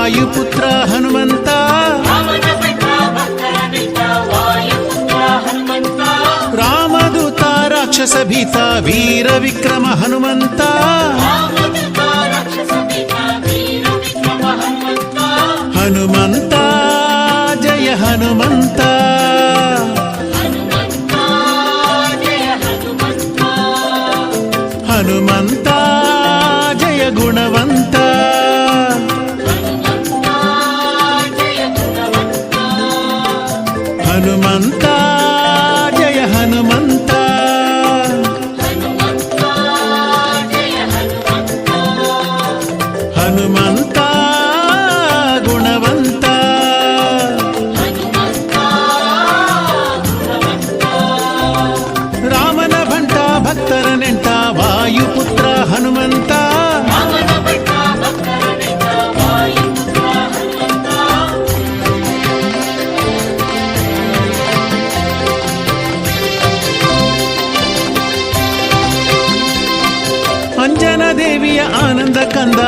ವಾಯುಪುತ್ರ ಹನುಮಂತ ರಾಮದೂತ ರಾಕ್ಷಸ ಭೀತ ವೀರ ವಿಕ್ರಮ ಹನುಮಂತ ಹನುಮಂತ ಜಯ ಹನುಮಂತ ಹನುಮಂತ ಜಯ ಗುಣವಂತ ಹನುಮಂತ ಜಯ ಹನುಮಂತ ಹನುಮಂತ ಗುಣವಂತ ರಾಮನ ಭಂಟ ಭಕ್ತರ ನೆಂಟ ವಾಯುಪುತ್ರ ಹನುಮಂತ ಅಂಜನ ದೇವಿಯ ಆನಂದ ಕಂದ